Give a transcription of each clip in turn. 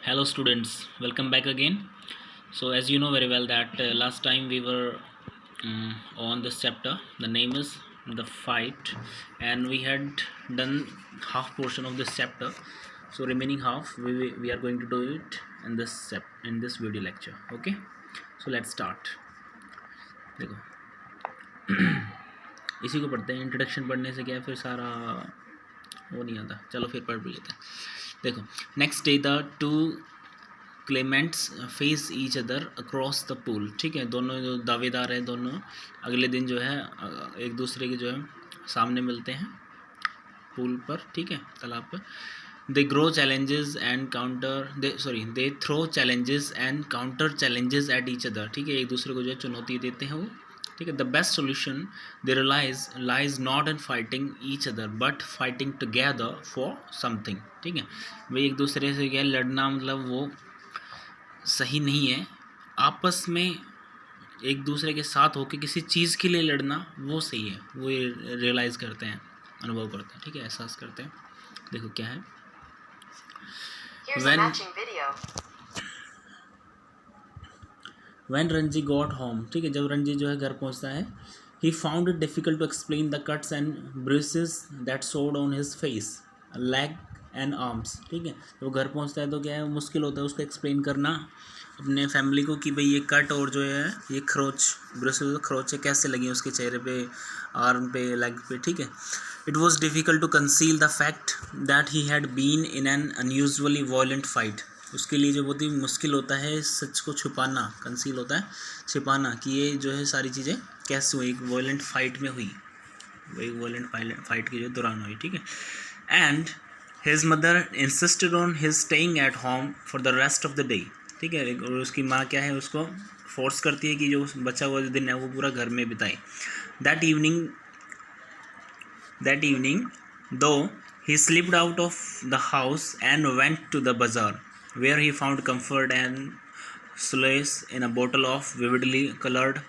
Hello students, welcome back again. So as you know very well that last time we were on this chapter. The name is the fight, and we had done half portion of this chapter. So remaining half we are going to do it in this video lecture. Okay, so let's start. देखो इसी को पढ़ते हैं. Introduction पढ़ने से क्या है, फिर सारा वो नहीं आता. चलो फिर पढ़ लेते हैं. देखो, next day the two Clements face each other across the pool. ठीक है, दोनों जो दावेदार हैं दोनों अगले दिन जो है एक दूसरे के जो है सामने मिलते हैं पूल पर. ठीक है, तालाब पर. They grow challenges and counter they throw challenges and counter challenges at each other. ठीक है, एक दूसरे को जो है चुनौती देते हैं वो. ठीक है, the best solution they realise lies not in fighting each other but fighting together for something. ठीक है भाई, एक दूसरे से क्या लड़ना मतलब वो सही नहीं है. आपस में एक दूसरे के साथ होकर किसी चीज़ के लिए लड़ना वो सही है. वो रियलाइज़ करते हैं, अनुभव करते हैं. ठीक है, एहसास करते हैं. देखो क्या है. When Ranji got home, ठीक है, जब रंजी जो है घर पहुंचता है, he found it difficult to explain the cuts and bruises that showed on his face, leg and arms. ठीक है, जब वो घर पहुंचता है तो क्या है, मुश्किल होता है उसको एक्सप्लेन करना अपने फैमिली को कि भाई ये कट और जो है ये खरोच, ब्रुसेस खरोच कैसे लगी उसके चेहरे पे, आर्म पे, लेग पे. ठीक है, it was difficult to conceal the fact that he had been in an unusually violent fight. उसके लिए जो बहुत ही मुश्किल होता है सच को छुपाना. कंसील होता है छिपाना, कि ये जो है सारी चीज़ें कैसे हुई, एक वायलेंट फाइट में हुई, वो एक वायलेंट फाइट के जो दौरान हुई. ठीक है, and his mother insisted on his staying at home for the rest of the day. ठीक है, और उसकी माँ क्या है उसको फोर्स करती है कि जो बचा हुआ जो दिन है वो पूरा घर में बिताए. दैट इवनिंग दो he slipped out of the house and went to the bazaar, where he found comfort and solace in a bottle of vividly colored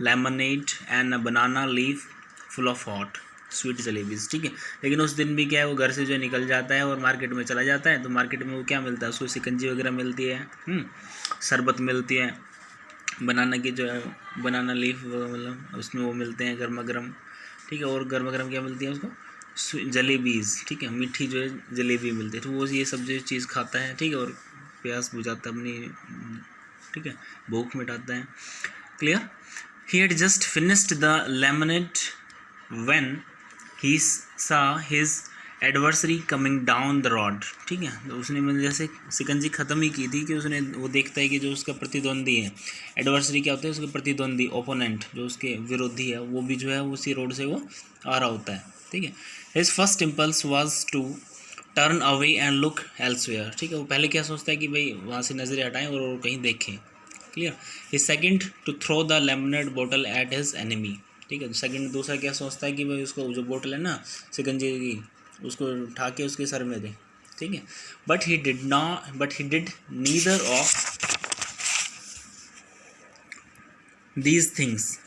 lemonade and a banana leaf full of hot sweet jalebis. ठीक है, लेकिन उस दिन भी क्या है, वो घर से जो निकल जाता है और मार्केट में चला जाता है. तो मार्केट में वो क्या मिलता है उसको, शिकंजी वगैरह मिलती है, शरबत मिलती है, बनाना की जो है बनाना लीफ मतलब उसमें वो मिलते हैं गर्मा गर्म. ठीक है, और गर्मा गर्म क्या मिलती है उसको, जलेबीज़. ठीक है, मीठी जो है जलेबी मिलती है. तो वो ये सब जो चीज़ खाता है. ठीक है, और प्यास बुझाता है अपनी. ठीक है, भूख मिटाता है. Clear. He had just finished the lemonade when he सा his adversary coming down the road. ठीक है, तो उसने मतलब जैसे शिकंजी ख़त्म ही की थी कि उसने वो देखता है कि जो उसका प्रतिद्वंदी है, एडवर्सरी क्या होता है, उसका प्रतिद्वंदी, ओपोनेंट, जो उसके विरोधी है, वो भी जो है उसी रोड से वो आ रहा होता है. ठीक है, his first impulse was to turn away and look elsewhere. ठीक है, वो पहले क्या सोचता है कि भाई वहाँ से नज़रें हटाएं और कहीं देखें. Clear. His second to throw the lemonade bottle at his enemy. ठीक है, सेकंड दूसरा क्या सोचता है कि भाई उसको जो बोतल है ना शिकंजी की, उसको उठा के उसके सर में दे. ठीक है, but he did neither of these things.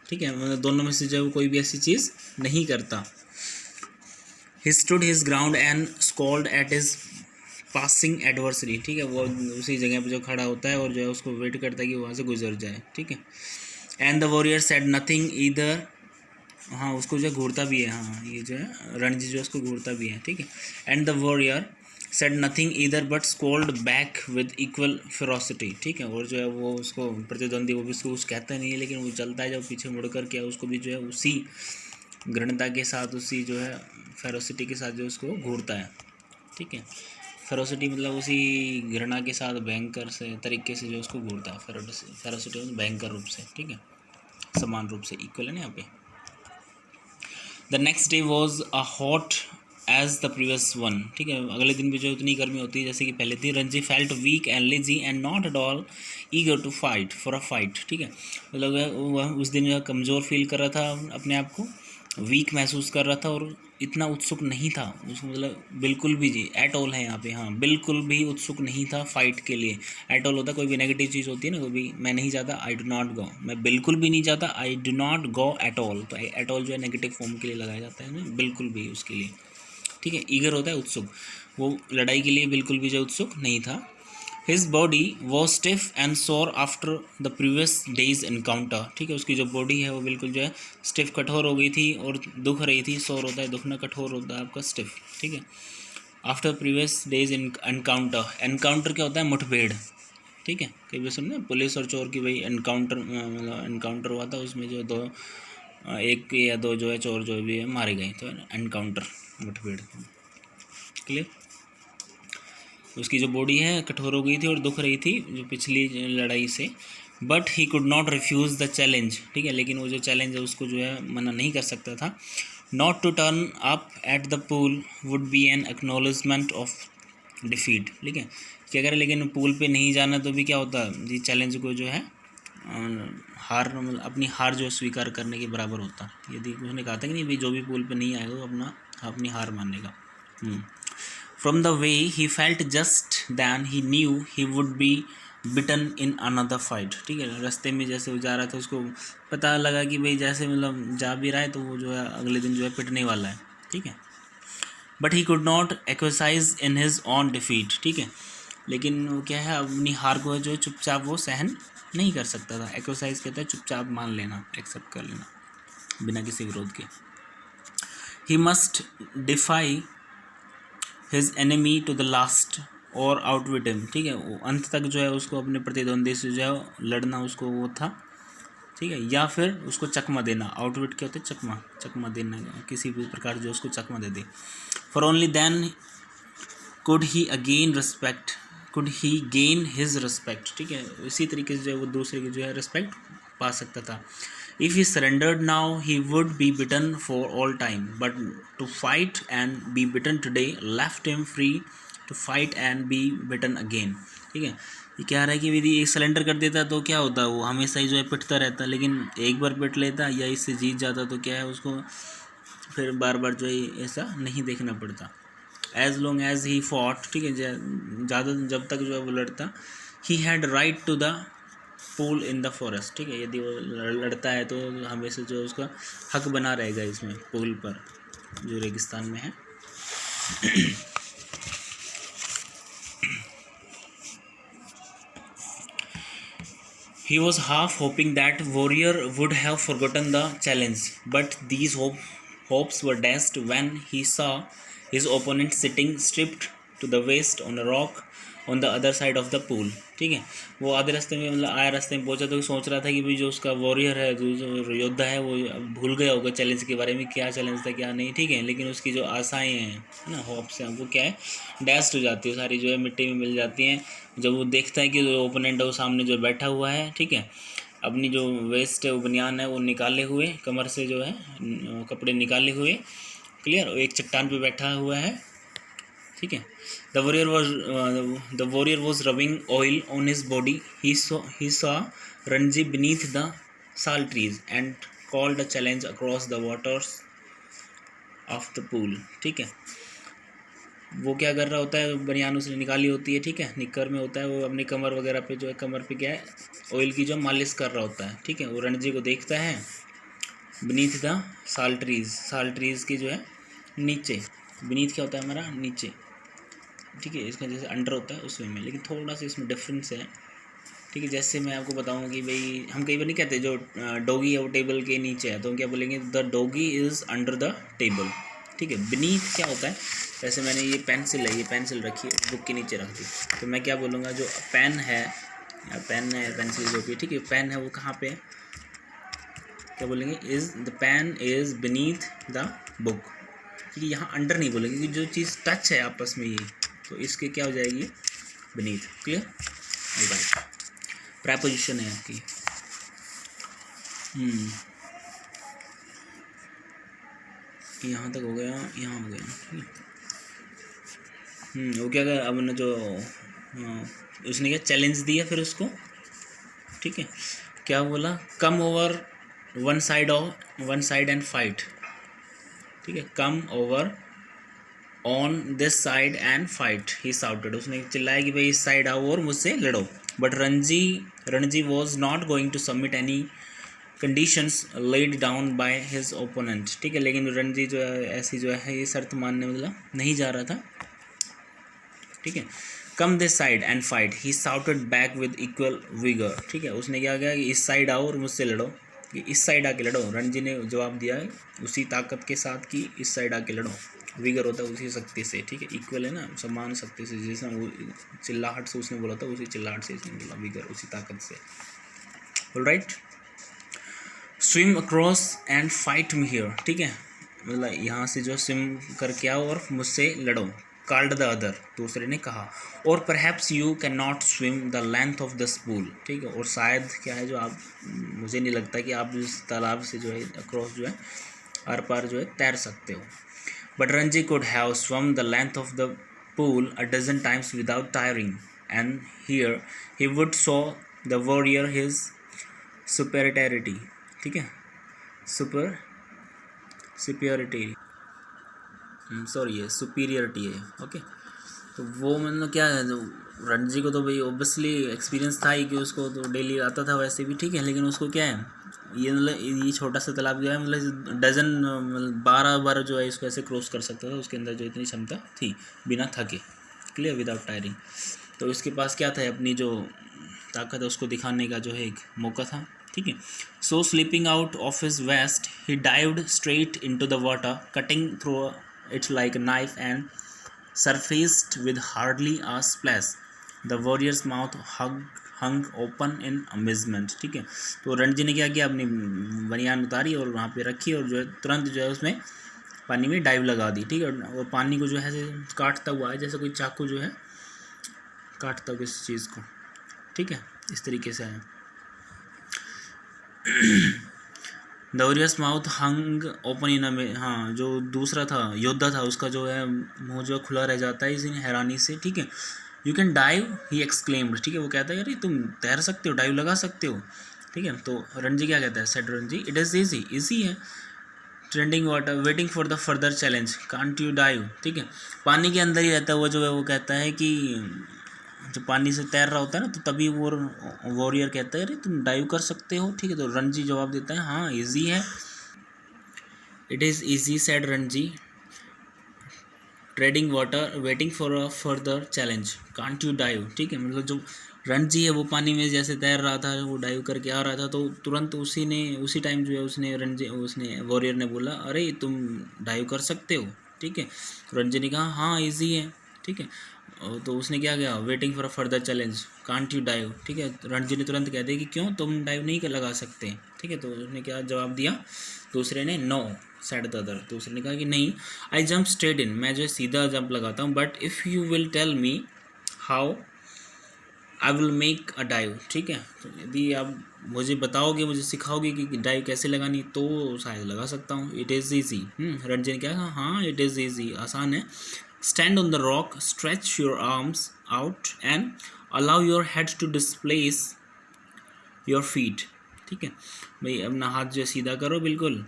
ठीक है, मतलब दोनों में से जो कोई भी ऐसी चीज़ नहीं करता. He stood his ground and scold at his passing adversary. ठीक है, वो उसी जगह पे जो खड़ा होता है और जो है उसको वेट करता है कि वहाँ से गुजर जाए. ठीक है, and the warrior said nothing either. हाँ, उसको जो घूरता भी है. हाँ, ये जो है रणजी जो उसको घूरता भी है. ठीक है, and the warrior said nothing either but scowled back with equal ferocity. ठीक है, और जो है वो उसको प्रतिद्वंदी वो भी उसको कुछ कहता नहीं है, लेकिन वो चलता है जब पीछे मुड़ कर के उसको भी जो है उसी घृणता के साथ, उसी जो है फेरोसिटी के साथ जो उसको घूरता है. ठीक है, फेरोसिटी मतलब उसी घृणा के साथ भयंकर से तरीके से जो उसको घूरता है. फेरोसिटी भयंकर रूप से. ठीक है, समान रूप से, इक्वल है ना यहाँ पे. The next day was a hot as the previous one. ठीक है, अगले दिन भी जो उतनी गर्मी होती है जैसे कि पहले थी. Ranji felt weak and lazy and not at all eager to fight for a fight. ठीक है, मतलब वह उस दिन कमज़ोर फील कर रहा था अपने आप को, वीक महसूस कर रहा था और इतना उत्सुक नहीं था. उसको मतलब बिल्कुल भी, जी एट ऑल है यहाँ पे, हाँ, बिल्कुल भी उत्सुक नहीं था फाइट के लिए. एट ऑल होता है कोई भी नेगेटिव चीज़ होती है ना, कोई भी, मैं नहीं चाहता, आई डू नॉट गो, मैं बिल्कुल भी नहीं चाहता, I do not go at all. तो एट ऑल जो है नेगेटिव फॉर्म के लिए लगाया जाता है ना, बिल्कुल भी उसके लिए. ठीक है, ईगर होता है उत्सुक, वो लड़ाई के लिए बिल्कुल भी जो उत्सुक नहीं था. His body was stiff and sore after the previous day's encounter, ठीक है, उसकी जो बॉडी है वो बिल्कुल जो है स्टिफ कठोर हो गई थी और दुख रही थी। सोर होता है दुखना, कठोर होता है आपका स्टिफ, ठीक है। After previous days in encounter, encounter क्या होता है, मुठभेड़, ठीक है। कई बार सुनने पुलिस और चोर की भाई एनकाउंटर, मतलब एनकाउंटर हुआ था, उसमें जो दो एक या दो जो है चोर जो भी है मारे गए, तो एनकाउंटर मुठभेड़, क्लियर। उसकी जो बॉडी है कठोर हो गई थी और दुख रही थी जो पिछली लड़ाई से, but he could not refuse the challenge, ठीक है, लेकिन वो जो चैलेंज है उसको जो है मना नहीं कर सकता था। Not to turn up at the pool would be an acknowledgement of defeat, ठीक है, क्या करें, लेकिन पूल पे नहीं जाना तो भी क्या होता है, जी चैलेंज को जो है हार, मतलब अपनी हार जो स्वीकार करने के बराबर होता। यदि उसने कहा था कि नहीं भाई जो भी पूल पे नहीं आएगा वो अपनी हार मानेगा। From the way he felt just then he knew he would be bitten in another fight, ठीक है। रास्ते में जैसे वो जा रहा था उसको पता लगा कि भाई जैसे मतलब जा भी रहा है तो वो जो है अगले दिन जो है पिटने वाला है, ठीक है। But he could not exercise in his on defeat, ठीक है, लेकिन वो क्या है अपनी हार को जो चुपचाप वो सहन नहीं कर सकता था। एक्सरसाइज कहता है चुपचाप मान लेना, एक्सेप्ट कर लेना बिना किसी विरोध के। He must defy his enemy to the last or outwit him, ठीक है, वो अंत तक जो है उसको अपने प्रतिद्वंदी से जो है लड़ना उसको वो था, ठीक है, या फिर उसको चकमा देना। आउटविट क्या होता है, चकमा देना, किसी भी प्रकार जो उसको चकमा दे दे। For only then could he gain his respect, ठीक है, इसी तरीके से जो है वो दूसरे की जो है रिस्पेक्ट पा सकता था। If he surrendered now, he would be bitten for all time. But to fight and be bitten today left him free to fight and be bitten again. ठीक है, ये क्या रहा है कि यदि एक सरेंडर कर देता तो क्या होता, वो हमेशा ही जो है पिटता रहता, लेकिन एक बार पिट लेता या इससे जीत जाता तो क्या है उसको फिर बार बार जो है ऐसा नहीं देखना पड़ता। As long as he fought, ठीक है, ज़्यादा जब तक जो है वो लड़ता, he had right to the pool in the forest, ठीक है, यदि वो लड़ता है तो हमेशा जो उसका हक बना रहेगा इसमें पूल पर जो रेगिस्तान में है। He was half hoping that warrior would have forgotten the challenge, but these hopes were dashed when he saw his opponent sitting stripped to the waist on a rock on the other side of the pool, ठीक है। वो आधे रास्ते में मतलब आया रास्ते में पहुंचा तो सोच रहा था कि भाई जो उसका वॉरियर है, जो योद्धा है, वो भूल गया होगा चैलेंज के बारे में, क्या चैलेंज था क्या नहीं, ठीक है, लेकिन उसकी जो आशाएं हैं है ना, होप्स हैं, वो क्या है डैस्ट हो जाती है, सारी जो है मिट्टी में मिल जाती हैं जब वो देखता है कि जो ओपोनेंट है वो सामने जो बैठा हुआ है, ठीक है, अपनी जो वेस्ट है वो बनियान है वो निकाले हुए, कमर से जो है कपड़े निकाले हुए, क्लियर, एक चट्टान पे बैठा हुआ है, ठीक है। The warrior was rubbing oil on his body, he saw Ranji beneath the sal trees and called a challenge across the waters of the pool, ठीक है। वो क्या कर रहा होता है, बनियान उसने निकाली होती है, ठीक है, निक्कर में होता है, वो अपनी कमर वगैरह पे जो है कमर पे क्या है ऑयल की जो मालिश कर रहा होता है, ठीक है। वो रणजी को देखता है बीनीथ द साल ट्रीज़ की जो है नीचे, बीनीथ क्या होता है हमारा नीचे, ठीक है, इसका जैसे अंडर होता है उसमें में, लेकिन थोड़ा सा इसमें डिफरेंस है, ठीक है। जैसे मैं आपको बताऊँ कि भाई हम कई बार नहीं कहते जो डॉगी है वो टेबल के नीचे है, तो हम क्या बोलेंगे, the doggy is under the table, ठीक है। बीनीथ क्या होता है, जैसे मैंने ये पेंसिल है, ये पेंसिल रखी है बुक के नीचे रख दी, तो मैं क्या बोलूँगा, जो पेन है पेंसिल जो भी, ठीक है, पेन है वो कहाँ पे है, क्या बोलेंगे, is the pen is beneath the book, ठीक है। यहाँ अंडर नहीं बोलेंगे क्योंकि जो चीज़ टच है आपस में ये, तो इसके क्या हो जाएगी बीनीथ, क्लियर, राइट, प्रेपोजिशन है आपकी। यहाँ तक हो गया, यहाँ हो गया, ठीक है। वो क्या कर अब ना जो उसने क्या चैलेंज दिया फिर उसको, ठीक है, क्या बोला, come over one side and fight, ठीक है, come over on this side and fight he shouted, उसने चिल्लाया कि भाई इस साइड आओ और मुझसे लड़ो। But Ranji was not going to submit any conditions laid down by his opponent, ठीक है, लेकिन रणजी जो है ऐसी जो है ये शर्त मानने मतलब नहीं जा रहा था, ठीक है। Come this side and fight, he shouted back with equal vigour. ठीक है, उसने क्या किया कि इस साइड आओ और मुझसे लड़ो, कि इस साइड आके लड़ो। रणजी ने जवाब दिया है उसी ताकत के साथ कि इस साइड आके लड़ो। विगर होता है उसी शक्ति से, ठीक है, इक्वल है ना, समान शक्ति से, जैसे वो चिल्लाहट से उसने बोला था उसी चिल्लाहट से इसने बोला, विगर उसी ताकत से। Alright, swim across and fight me here. ठीक है, मतलब यहाँ से जो स्विम करके आओ और मुझसे लड़ो। कॉल्ड द अदर, दूसरे ने कहा, और perhaps you can not swim the length of this pool. ठीक है, और शायद क्या है जो आप, मुझे नहीं लगता कि आप इस तालाब से जो है अक्रॉस जो है आर पार जो है तैर सकते हो। But Ranji could have swum the length of the pool a dozen times without tiring, and here he would show the warrior his superiority। ठीक है, सुपीरियरिटी, सॉरी ये सुपीरियरिटी है। ओके, तो वो मतलब क्या है, रणजी को तो भाई ऑब्वियसली एक्सपीरियंस था ही कि उसको तो डेली आता था वैसे भी। ठीक है, लेकिन उसको क्या है, ये मतलब ये छोटा सा तालाब जो है मतलब डजन मतलब 12 बार जो है इसको ऐसे क्रॉस कर सकता था, उसके अंदर जो इतनी क्षमता थी बिना थके। Clear, without tiring. तो इसके पास क्या था, अपनी जो ताकत है उसको दिखाने का जो है एक मौका था। ठीक है, so slipping out of his vest he dived straight into the water, cutting through its like a knife and surfaced with hardly a splash. The warrior's mouth hung open in amazement। ठीक है, तो रणजी ने क्या किया, अपनी बनियान उतारी और वहाँ पे रखी और जो है तुरंत जो है उसमें पानी में डाइव लगा दी। ठीक है, और पानी को जो है काटता हुआ है, जैसे कोई चाकू जो है काटता हुआ किसी चीज़ को। ठीक है, इस तरीके से है। The warrior's mouth hung open in a, हाँ जो दूसरा था योद्धा था उसका जो है मुँह जो खुला रह जाता है इसी हैरानी से। ठीक है, you can dive he exclaimed. ठीक है, वो कहता है अरे तुम तैर सकते हो, डाइव लगा सकते हो। ठीक है, तो रणजी क्या कहता है, said Ranji, it is easy है, treading water waiting for the further challenge, can't you dive. ठीक है, पानी के अंदर ही रहता है वो जो है, वो कहता है कि जो पानी से तैर रहा होता है ना, तो तभी वो वॉरियर कहता है अरे तुम डाइव कर सकते हो। ठीक है, तो रणजी जवाब देता है हाँ इजी है, it is easy said Ranji, trading water waiting for a further challenge, can't you dive. ठीक है, मतलब जो रणजी है वो पानी में जैसे तैर रहा था, वो डाइव करके आ रहा था, तो तुरंत उसी टाइम जो है उसने वॉरियर ने बोला अरे तुम डाइव कर सकते हो। ठीक है, रणजी ने कहा हाँ ईजी है। ठीक है, तो उसने क्या किया, waiting for a further challenge, can't you dive. ठीक है, रणजी ने तुरंत कह दिया कि क्यों तुम डाइव नहीं लगा सकते। ठीक है, तो उसने क्या जवाब दिया, दूसरे ने नो सेड द अदर, दूसरे ने कहा कि नहीं, आई जंप स्ट्रेट इन, मैं जो है सीधा जंप लगाता हूँ, but if you will tell me how I will make a dive. ठीक है, तो यदि आप मुझे बताओगे, मुझे सिखाओगे कि डाइव कैसे लगानी, तो शायद लगा सकता हूँ। It is easy. रणजी ने क्या कहा, हाँ इट इज़ ईजी, आसान है। Stand on the rock, stretch your arms out and allow your head to displace your feet. ठीक है भाई, अपना हाथ जो है सीधा करो बिल्कुल।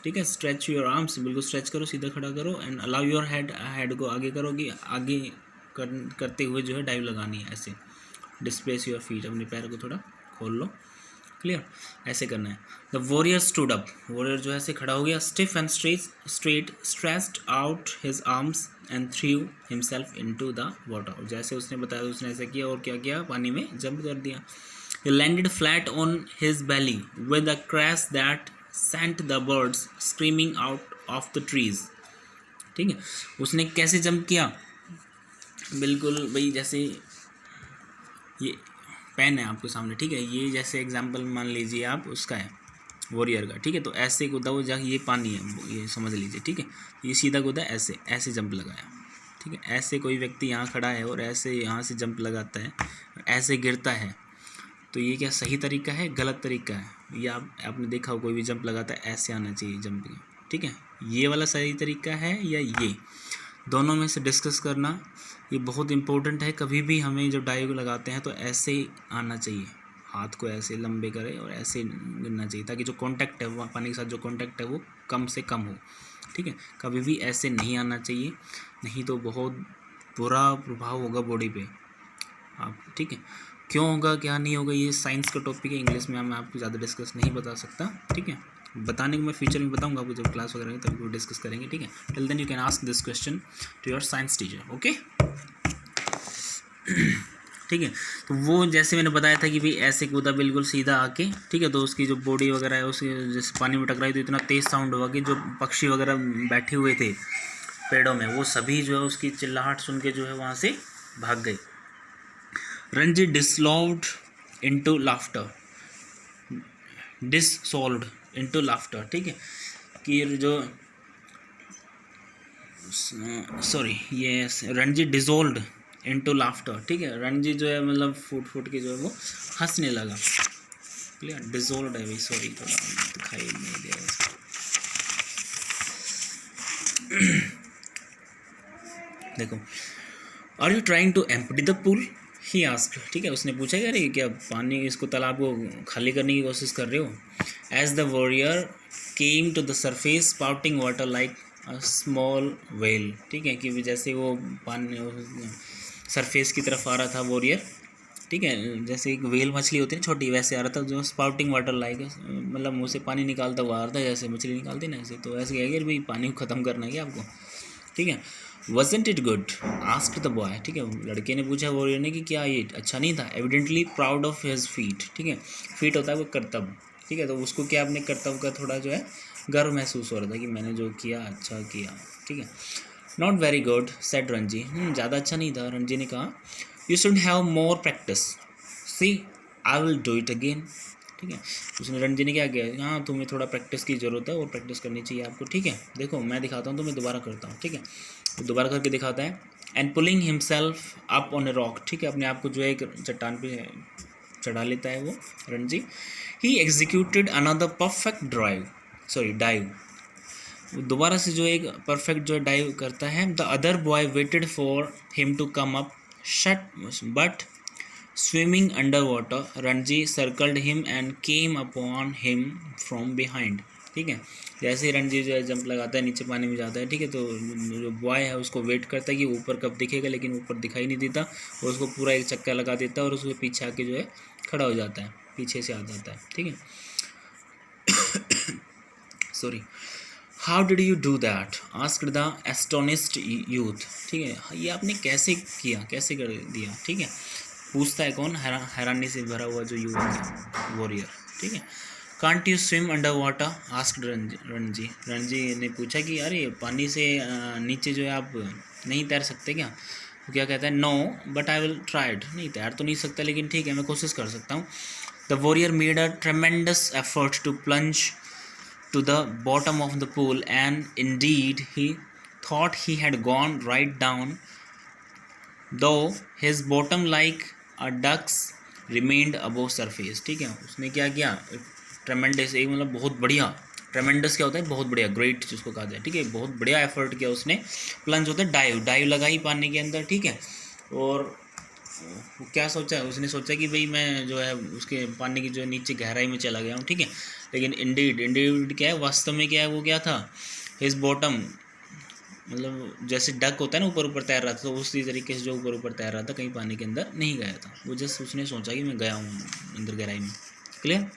ठीक है, स्ट्रेच योर आर्म्स, बिल्कुल स्ट्रेच करो, सीधा खड़ा करो, एंड अलाउ योर हेड को आगे करो कि आगे करते हुए जो है डाइव लगानी है ऐसे। डिस्प्लेस योर फीट, अपने पैर को थोड़ा खोल लो। क्लियर, ऐसे करना है। The warrior stood up, warrior जो है ऐसे खड़ा हो गया, stiff and straight stretched out his arms and through himself into the water. जैसे उसने बताया उसने ऐसे किया और क्या किया, पानी में जंप कर दिया। He landed flat on his belly with a crash that sent the birds screaming out of the trees। ठीक है, उसने कैसे जंप किया, बिल्कुल भाई जैसे ये पेन है आपके सामने। ठीक है, ये जैसे एग्जांपल मान लीजिए आप उसका है वॉरियर का। ठीक है, तो ऐसे कूदा वो जाके, ये पानी है ये समझ लीजिए। ठीक है, ये सीधा कूदा, ऐसे ऐसे जंप लगाया। ठीक है, ऐसे कोई व्यक्ति यहाँ खड़ा है और ऐसे यहाँ से जंप लगाता है, ऐसे गिरता है, तो ये क्या सही तरीका है, गलत तरीका है? ये आपने देखा हो कोई भी जंप लगाता है ऐसे आना चाहिए जंप। ठीक है, ये वाला सही तरीका है या ये, दोनों में से डिस्कस करना ये बहुत इंपॉर्टेंट है। कभी भी हमें जब डाइव लगाते हैं तो ऐसे ही आना चाहिए, हाथ को ऐसे लंबे करें और ऐसे गिरना चाहिए, ताकि जो कांटेक्ट है वो पानी के साथ जो कांटेक्ट है वो कम से कम हो। ठीक है, कभी भी ऐसे नहीं आना चाहिए, नहीं तो बहुत बुरा प्रभाव होगा बॉडी पे आप। ठीक है, क्यों होगा क्या नहीं होगा ये साइंस का टॉपिक है, इंग्लिश में मैं आपको ज़्यादा डिस्कस नहीं बता सकता। ठीक है, बताने को मैं फ्यूचर में बताऊंगा आपको, जब क्लास वगैरह तभी वो डिस्कस करेंगे। ठीक है, till then you can ask this question to your science teacher. Okay, ठीक है। तो वो जैसे मैंने बताया था कि भाई ऐसे कूदा बिल्कुल सीधा आके, ठीक है, तो उसकी जो बॉडी वगैरह है उसके जैसे पानी में टकराई तो इतना तेज़ साउंड हुआ कि जो पक्षी वगैरह बैठे हुए थे पेड़ों में वो सभी जो है उसकी चिल्लाहट सुन के जो है वहाँ से भाग गए। Ranji dissolved into laughter, dissolved into laughter, ठीक है, कि जो सॉरी ये रणजी डिसॉल्व्ड इनटू लाफ्टर, ठीक है, रणजी जो है मतलब फूट फूट के जो है वो हंसने लगा। क्लियर, डिसॉल्व्ड है भाई, सॉरी थोड़ा दिखाई नहीं दे रहा। देखो, are you trying to empty the pool, he asked, ठीक है, उसने पूछा कि अरे क्या पानी इसको तालाब को खाली करने की कोशिश कर रहे हो। As the warrior came to the surface spouting water like a small whale, ठीक है, कि जैसे वो पानी सरफेस की तरफ आ रहा था वॉरियर, ठीक है, जैसे एक वेल मछली होती है छोटी वैसे आ रहा था, जो स्पाउटिंग वाटर लाइक मतलब मुँह से पानी निकालता हुआ आ रहा था जैसे मछली निकालती ना ऐसे, तो ऐसे कहेगा भाई पानी को ख़त्म करना है क्या आपको, ठीक है। Wasn't it good? asked the boy, ठीक है, लड़के ने पूछा वॉरियर ने कि क्या ये अच्छा नहीं था। Evidently proud of his feet, ठीक है, फीट होता है वो कर्तव्य, ठीक है, तो उसको क्या अपने कर्तव्य का थोड़ा जो है गर्व महसूस हो रहा था कि मैंने जो किया अच्छा किया, ठीक है। Not very good said Ranji, ज़्यादा अच्छा नहीं था, रणजी ने कहा। You should have more practice, see I will do it again, ठीक है, उसने रणजी ने क्या किया, हाँ तुम्हें थोड़ा प्रैक्टिस की ज़रूरत है और प्रैक्टिस करनी चाहिए आपको, ठीक है, देखो मैं दिखाता हूँ तो मैं दोबारा करता हूँ, ठीक है, तो दोबारा करके दिखाता है। And pulling himself up on a rock, ठीक है, अपने आप को जो है एक चट्टान पे चढ़ा लेता है वो Ranji. He executed another perfect dive, दोबारा से जो एक परफेक्ट जो डाइव करता है। The other boy waited for him to come up but swimming under water Ranji circled him and came upon him from behind, ठीक है, जैसे ही रणजी जो है जंप लगाता है नीचे पानी में जाता है, ठीक है, तो जो बॉय है उसको वेट करता है कि ऊपर कब दिखेगा, लेकिन ऊपर दिखाई नहीं देता, और उसको पूरा एक चक्का लगा देता है और उसके पीछे आके जो है खड़ा हो जाता है, पीछे से आ जाता है, ठीक है। Sorry, how did you do that asked the astonished youth, ठीक है, ये आपने कैसे किया, कैसे कर दिया, ठीक है, पूछता है कौन, हैरानी से भरा हुआ जो युवक है वॉरियर, ठीक है। Can't you swim under water asked Ranji ने पूछा कि अरे पानी से नीचे जो है आप नहीं तैर सकते क्या, तो क्या कहता है, no but I will try it, नहीं तैर तो नहीं सकता लेकिन ठीक है मैं कोशिश कर सकता हूँ। The warrior made a tremendous effort to plunge to the bottom of the pool, and indeed he thought he had gone right down, though his bottom like a duck's remained above surface, ठीक है, उसने क्या किया, ट्रेमेंडस एक मतलब बहुत बढ़िया, ट्रेमेंडस क्या होता है बहुत बढ़िया, ग्रेट जिसको कहा जाए, ठीक है, बहुत बढ़िया एफर्ट किया उसने, प्लंज होता है डाइव लगाई पानी के अंदर, ठीक है, और क्या सोचा, उसने सोचा कि भाई मैं जो है उसके पानी की जो नीचे गहराई में चला गया हूँ, ठीक है, लेकिन इंडीड क्या है वास्तव में, क्या है वो क्या था, हिज बॉटम मतलब जैसे डक होता है ना ऊपर ऊपर तैर रहा था, तो उसी तरीके से जो ऊपर ऊपर तैर रहा था कहीं पानी के अंदर नहीं गया था, वो जस्ट उसने सोचा कि मैं गया हूँ अंदर गहराई में। क्लियर।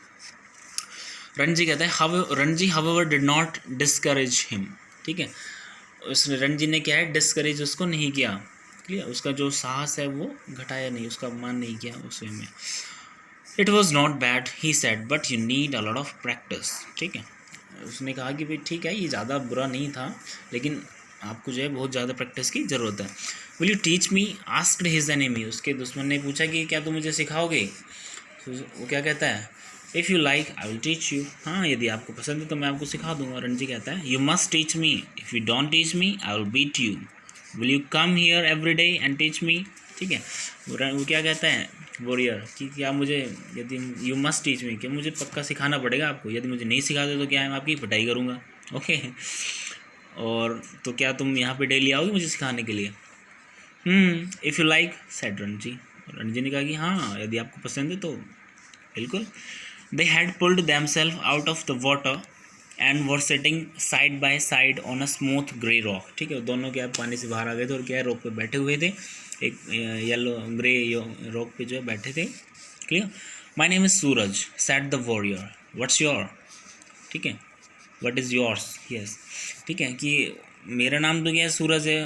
रणजी कहता है Ranji however did not discourage him, ठीक है, उसने रणजी ने क्या है डिस्करेज उसको नहीं किया, क्लियर, उसका जो साहस है वो घटाया नहीं, उसका अपमान नहीं किया उस वे में। It was not bad he said but you need a lot of practice, ठीक है, उसने कहा कि भाई ठीक है ये ज़्यादा बुरा नहीं था लेकिन आपको जो है बहुत ज़्यादा प्रैक्टिस की ज़रूरत है। Will you teach me asked his enemy, उसके दुश्मन ने पूछा कि क्या तुम मुझे सिखाओगे, तो वो क्या कहता है, if you like I will teach you, हाँ यदि आपको पसंद है तो मैं आपको सिखा दूंगा। रणजी कहता है you must teach me, if you don't teach me I will beat you, will you come here every day and teach me, ठीक है, वो क्या कहता है वॉरियर कि क्या मुझे यदि यू मस्ट टीच मी, कि मुझे पक्का सिखाना पड़ेगा आपको, यदि मुझे नहीं सिखाते तो क्या है मैं आपकी पिटाई करूँगा, ओके, और तो क्या तुम यहाँ पे डेली आओगे मुझे सिखाने के लिए, if you like said Ranji ने कहा कि हाँ यदि आपको पसंद है तो बिल्कुल। They had pulled themselves out of the water and were sitting side by side on a smooth grey rock, ठीक है, दोनों क्या पानी से बाहर आ गए थे और क्या है रॉक पे बैठे हुए थे, एक येलो ग्रे रॉक पे जो है बैठे थे। Clear. My name is Suraj said the warrior, what's your, ठीक है, व्हाट इज़ योर्स, यस, ठीक है, कि मेरा नाम तो क्या है सूरज है,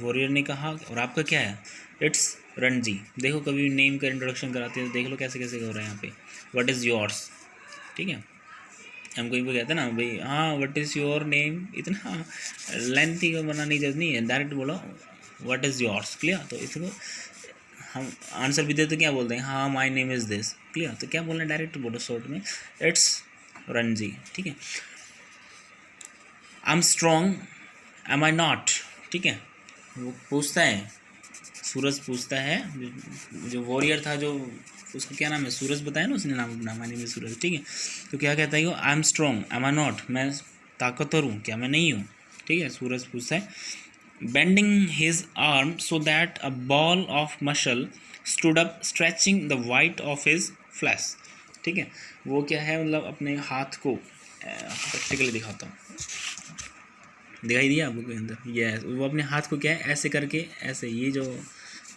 वॉरियर ने कहा, और आपका क्या है, इट्स रणजी। देखो कभी नेम का इंट्रोडक्शन कराते हैं तो देख लो कैसे कैसे हो रहा है यहाँ पे। व्हाट इज़ योर्स, ठीक है, हम कोई भी कहते हैं ना भाई, हाँ व्हाट इज़ योर नेम, इतना लेंथी का बनाने की जरूरत नहीं है, डायरेक्ट बोलो व्हाट इज़ योर्स, क्लियर। तो इसको हम आंसर भी देते तो क्या बोलते हैं, हाँ my name is this, clear. तो क्या बोलना है, डायरेक्ट बोलो शॉर्ट में, इट्स रणजी, ठीक है। I am strong, am I not, ठीक है। वो पूछता है, सूरज पूछता है, जो वॉरियर था, जो उसका क्या नाम है, सूरज बताया ना उसने नाम अपना, माय नेम इज सूरज, ठीक है। तो क्या कहता है वो, I am strong, am I not, मैं ताकतवर हूँ क्या मैं नहीं हूँ, ठीक है। सूरज पूछता है, bending his arm so that a ball of Mashal stood up stretching the white of his flash, ठीक है। वो क्या है, मतलब अपने हाथ को प्रैक्टिकली दिखाता हूँ, दिखाई दिया आपको के अंदर, ये वो अपने हाथ को क्या है ऐसे करके, ऐसे ये जो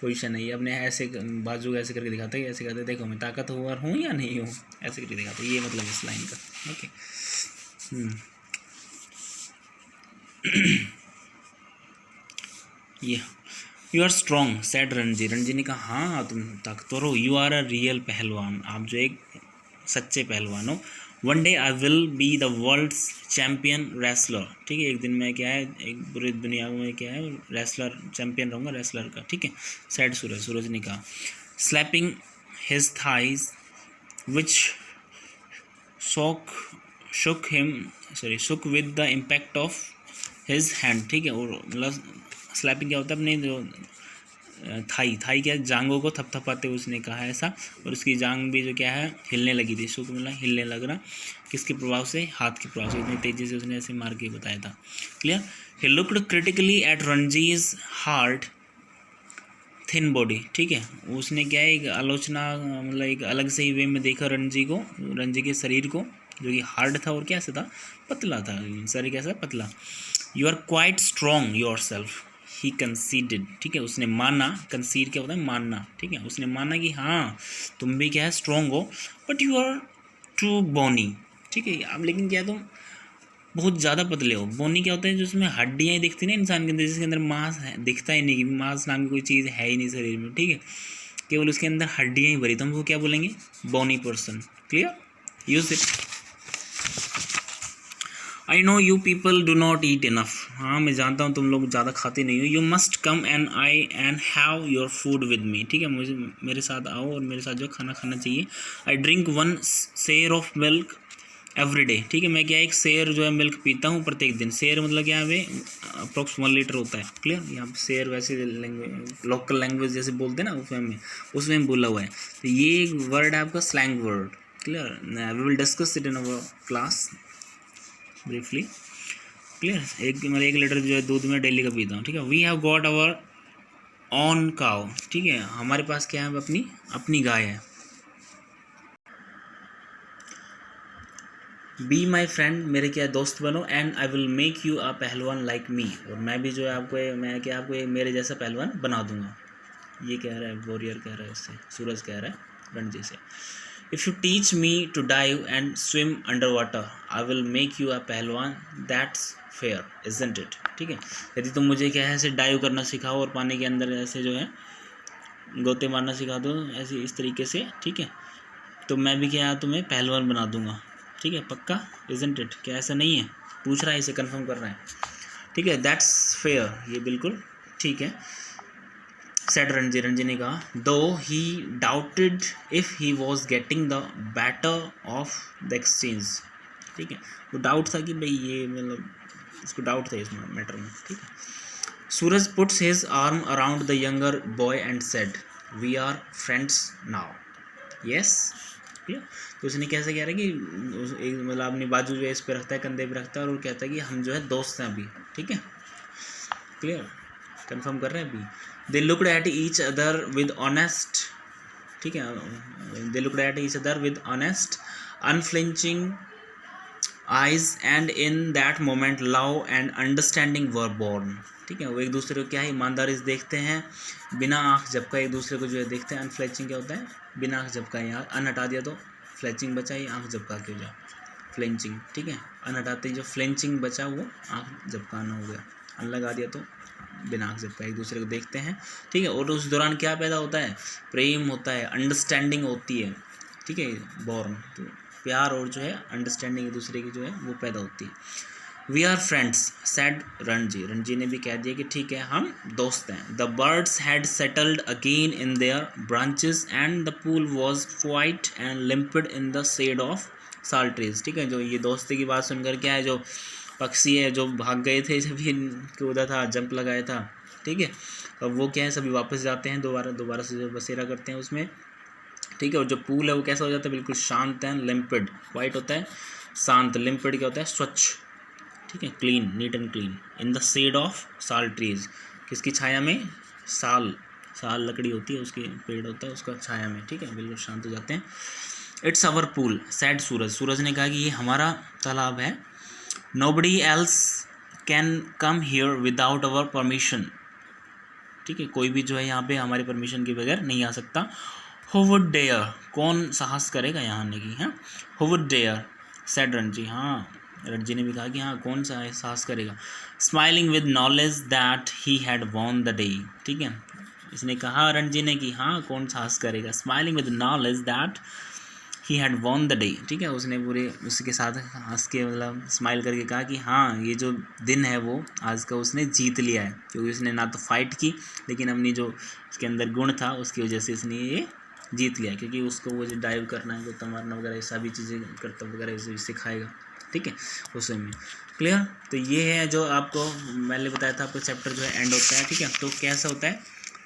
पोजीशन है ये अपने ऐसे बाजू को ऐसे करके दिखाता है, ऐसे करते हैं, देखो मैं ताकतवर हूँ या नहीं हूँ, ऐसे करके दिखाता है, ये मतलब इस लाइन का, okay. Yeah you are strong said Ranji, Ranji ने कहा हाँ तुम ताकतवर हो, यू आर अ रियल पहलवान, आप जो एक सच्चे पहलवान हो। One day I will be the world's champion wrestler, ठीक है, एक दिन मैं क्या है, एक पूरी दुनिया में क्या है रेसलर चैम्पियन रहूँगा रेसलर का, ठीक है। सैड सूरज, सूरज ने कहा, slapping his thighs which shook with the impact of his hand, ठीक है। और मतलब स्लैपिंग क्या होता है, अपने जो थाई क्या जांगों को थपथपाते उसने कहा ऐसा, और उसकी जांग भी जो क्या है हिलने लगी थी, शुक मतलब हिलने लग रहा, किसके प्रभाव से, हाथ के प्रभाव से, इतनी तेजी से उसने ऐसे मार के बताया था, clear. He looked critically at Ranji's heart thin body, ठीक है। उसने क्या है एक आलोचना, मतलब एक अलग से ही वे में देखा रणजी को, रणजी के शरीर को, जो कि हार्ड था और कैसे था, पतला था, शरीर कैसा पतला। You are quite strong yourself, he conceded, ठीक है, उसने माना, कंसीड क्या होता है मानना, ठीक है, उसने माना कि हाँ तुम भी क्या है स्ट्रॉन्ग हो, बट यू आर टू बोनी, ठीक है। अब लेकिन क्या तुम बहुत ज़्यादा पतले हो, बोनी क्या होता है जिसमें हड्डियाँ ही दिखती ना इंसान के अंदर, जिसके अंदर मांस है दिखता ही नहीं, कि मांस नाम की कोई चीज़ है ही नहीं शरीर में, ठीक है, केवल उसके अंदर हड्डियाँ ही भरी, तो हम वो क्या बोलेंगे, bony person, clear, use it. I know you people do not eat enough, हाँ मैं जानता हूँ तुम लोग ज़्यादा खाते नहीं हो। You must come and have your food with me, ठीक है, मुझे मेरे साथ आओ और मेरे साथ जो खाना खाना चाहिए। आई ड्रिंक 1 शेर ऑफ मिल्क एवरी डे, ठीक है, मैं क्या एक शेर जो है मिल्क पीता हूँ प्रत्येक दिन। शेर मतलब क्या है, अप्रोक्स 1 लीटर होता है, क्लियर। यहाँ पर शेर वैसे लोकल लैंग्वेज जैसे बोलते हैं ना उसमें बोला हुआ है, तो ये एक वर्ड है आपका slang word, clear. We will discuss it in our class briefly, clear. मतलब 1 लीटर जो है दूध में डेली का पीता हूँ, ठीक है। We have got our own cow, ठीक है, हमारे पास क्या है, अपनी गाय है। बी माई फ्रेंड, मेरे क्या दोस्त बनो, and I will make you a पहलवान लाइक मी, और मैं भी जो है आपको मेरे जैसा पहलवान बना दूंगा। ये कह रहा है वॉरियर, कह रहा है उससे, सूरज कह रहा है रणजी से। If you teach me to dive and swim under water I will make you a pahalwan, that's fair isn't it, ठीक है। यदि तुम मुझे क्या है ऐसे डाइव करना सिखाओ और पानी के अंदर ऐसे जो है गोते मारना सिखा दो ऐसे इस तरीके से, ठीक है, तो मैं भी क्या तुम्हें पहलवान बना दूंगा, ठीक है, पक्का, इजंट इट, क्या ऐसा नहीं है, पूछ रहा है, इसे कंफर्म कर रहा है, ठीक है। दैट्स फेयर, ये बिल्कुल ठीक है। सेड रणजी, रणजी ने कहा, though he doubted if he was getting the better of the exchange, ठीक है, वो डाउट था कि भाई ये मतलब उसको डाउट था इस मैटर में, ठीक है। Suraj puts his arm around the younger boy and said, we are friends now, yes, clear. तो उसने कैसे कह रहा है कि एक मतलब अपनी बाजू जो है इस पे रखता है, कंधे पे रखता है, और कहता है कि हम जो है दोस्त हैं अभी, ठीक है, क्लियर, कंफर्म कर रहे हैं अभी। They looked at each other with honest, ठीक है, they looked at each other with honest unflinching eyes and in that moment love and understanding were born, ठीक है। वो एक दूसरे को क्या है ईमानदारी से देखते हैं, बिना आँख झपका एक दूसरे को जो है देखते हैं। अनफ्लैचिंग क्या होता है, बिना आँख झपकाए, यहाँ अन हटा दिया तो फ्लैचिंग बचा, ये आँख झपका के हो जाए फ्लेंचिंग, ठीक है, अन हटाते जो फ्लेंचिंग बचा वो आँख झपकाना हो गया, अन लगा दिया तो बिना आग से एक दूसरे को देखते हैं, ठीक है। और उस दौरान क्या पैदा होता है, प्रेम होता है, अंडरस्टैंडिंग होती है, ठीक है, बॉर्न, तो प्यार और जो है अंडरस्टैंडिंग एक दूसरे की जो है वो पैदा होती है। We are friends said Ranji, Ranji ने भी कह दिया कि ठीक है हम दोस्त हैं। The birds had settled again in their branches and the pool was quite and limpid in the shade of sal trees, ठीक है। जो ये दोस्ती की बात सुनकर क्या है, जो पक्षी है जो भाग गए थे, सभी कूदा था, जंप लगाया था, ठीक है, अब वो क्या है सभी वापस जाते हैं, दोबारा से जो बसेरा करते हैं उसमें, ठीक है। और जो पूल है वो कैसा हो जाता है, बिल्कुल शांत है, लिम्पिड, वाइट होता है, शांत, लिम्पिड क्या होता है, स्वच्छ, ठीक है, clean, neat and clean. In the shade of sal trees, किसकी छाया में, साल लकड़ी होती है, उसके पेड़ होता है, उसका छाया में, ठीक है, बिल्कुल शांत हो जाते हैं। इट्स आवर पूल सैड सूरज ने कहा कि ये हमारा तालाब है। Nobody else can come here without our permission, ठीक है, कोई भी जो है यहाँ पे हमारी परमिशन के बगैर नहीं आ सकता। हु वुड डेयर, कौन साहस करेगा यहाँ आने की, है। Who would dare said Ranji, हाँ रणजी ने भी कहा कि हाँ कौन सा साहस करेगा। Smiling with knowledge that he had won the day, ठीक है, इसने कहा रणजी ने कि हाँ कौन साहस करेगा। Smiling with knowledge that he had won the day, ठीक है, उसने पूरे उसके साथ हंस के मतलब स्माइल करके कहा कि हाँ ये जो दिन है वो आज का उसने जीत लिया है, क्योंकि उसने ना तो फाइट की लेकिन अपनी जो उसके अंदर गुण था उसकी वजह से इसने ये जीत लिया, क्योंकि उसको वो जो डाइव करना है, गोता मारना वगैरह, सभी चीज़ें करतब वगैरह सिखाएगा, ठीक है, उसे में क्लियर। तो ये है जो आपको मैंने बताया था, आपको चैप्टर जो है एंड होता है, ठीक है। तो कैसा होता है,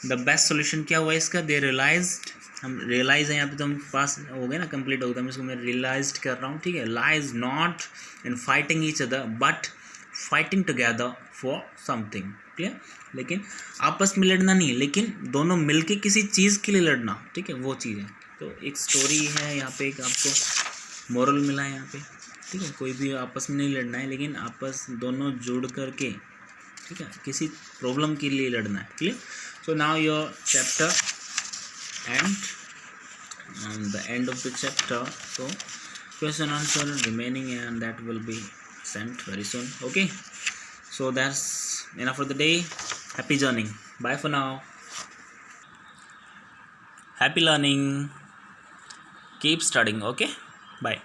द बेस्ट सोल्यूशन क्या हुआ इसका, दे रियलाइज्ड, हम रियलाइज़ है यहाँ पे तो हम पास हो गए ना, कंप्लीट हो गया, मैं इसको मैं रियलाइज्ड कर रहा हूँ, ठीक है। Lies not in fighting each other but fighting together for something, clear. लेकिन आपस में लड़ना नहीं, लेकिन दोनों मिलके किसी चीज़ के लिए लड़ना, ठीक है, वो चीज़ है। तो एक स्टोरी है यहाँ पे, एक आपको मोरल मिला है यहाँ पे, ठीक है। कोई भी आपस में नहीं लड़ना है, लेकिन आपस दोनों जोड़ करके, ठीक है, किसी प्रॉब्लम के लिए लड़ना है, clear. So now your chapter and the end of the chapter, so question answer remaining and that will be sent very soon, okay. So that's enough for the day. Happy journey, bye for now, happy learning, keep studying, okay, bye.